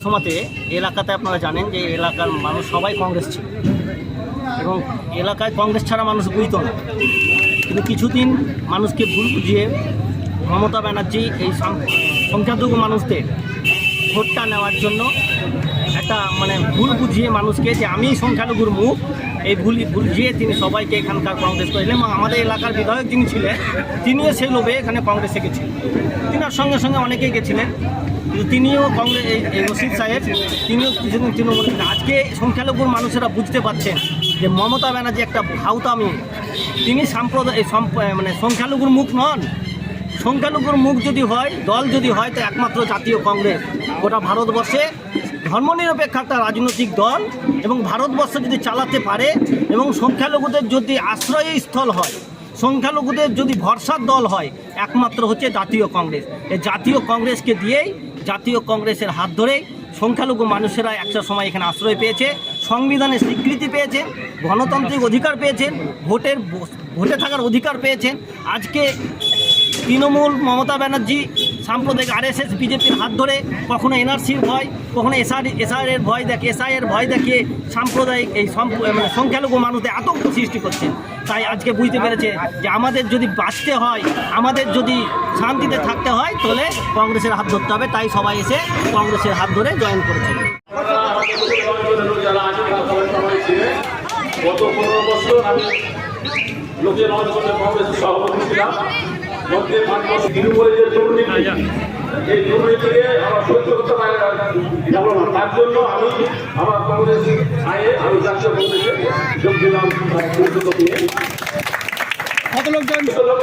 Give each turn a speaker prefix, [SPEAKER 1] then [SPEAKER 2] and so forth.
[SPEAKER 1] সমাতে এলাকাতে আপনারা জানেন যে এলাকার মানুষ সবাই কংগ্রেস ছিল এবং এলাকায় কংগ্রেস ছাড়া মানুষ বুঝত না, কিন্তু কিছুদিন মানুষকে ভুল বুঝিয়ে মমতা ব্যানার্জি এই সংখ্যালঘু মানুষদের ভোটটা নেওয়ার জন্য একটা ভুল বুঝিয়ে মানুষকে যে আমি সংখ্যালঘুর মুখ এই ভুল বুঝিয়ে তিনি সবাইকে এখানকার কংগ্রেস করেছিলেন এবং আমাদের এলাকার বিধায়ক যিনি ছিলেন তিনিও সেই লোভে এখানে কংগ্রেসে গেছিলেন। তিনার সঙ্গে সঙ্গে অনেকেই গেছিলেন, কিন্তু তিনিও কংগ্রেস এই রশিদ সাহেব তিনিও কিছুদিন তৃণমূল। আজকে সংখ্যালঘুর মানুষেরা বুঝতে পারছেন যে মমতা ব্যানার্জি একটা ভাউতামি, তিনি সংখ্যালঘুর মুখ নন। সংখ্যালঘুর মুখ যদি হয়, দল যদি হয়, তো একমাত্র জাতীয় কংগ্রেস। গোটা ভারতবর্ষে ধর্মনিরপেক্ষ একটা রাজনৈতিক দল এবং ভারতবর্ষ যদি চালাতে পারে এবং সংখ্যালঘুদের যদি আশ্রয়স্থল হয়, সংখ্যালঘুদের যদি ভরসার দল হয়, একমাত্র হচ্ছে জাতীয় কংগ্রেস। এই জাতীয় কংগ্রেসকে দিয়েই, জাতীয় কংগ্রেসের হাত ধরেই সংখ্যালঘু মানুষেরা একটা সময় এখানে আশ্রয় পেয়েছে, সংবিধানের স্বীকৃতি পেয়েছেন, গণতান্ত্রিক অধিকার পেয়েছেন, ভোটে থাকার অধিকার পেয়েছেন। আজকে তৃণমূল মমতা ব্যানার্জি সাম্প্রদায়িক RSS বিজেপির হাত ধরে কখনো NRCর ভয়, কখনো এসআইয়ের ভয় দেখে, SIয়ের ভয় দেখিয়ে সাম্প্রদায়িক এই সংখ্যালঘু মানুষদের আতঙ্ক সৃষ্টি করছেন। তাই আজকে বুঝতে পেরেছে যে আমাদের যদি বাঁচতে হয়, আমাদের যদি শান্তিতে থাকতে হয়, তাহলে কংগ্রেসের হাত ধরতে হবে। তাই সবাই এসে কংগ্রেসের হাত ধরে জয়েন করেছে।
[SPEAKER 2] গত 15 বছর আমি লোকের অঞ্চলে কংগ্রেসের সভাপতি ছিলাম। মধ্যে 5 বছর তৃণমূলের যে দুর্নীতি, এই দুর্নীতিকে আমার সহ্য করতে পারে না, তার জন্য আমি আমার কংগ্রেস আমি জাতীয় কংগ্রেসে যোগ দিলাম। কত লোক জয়েন করলাম।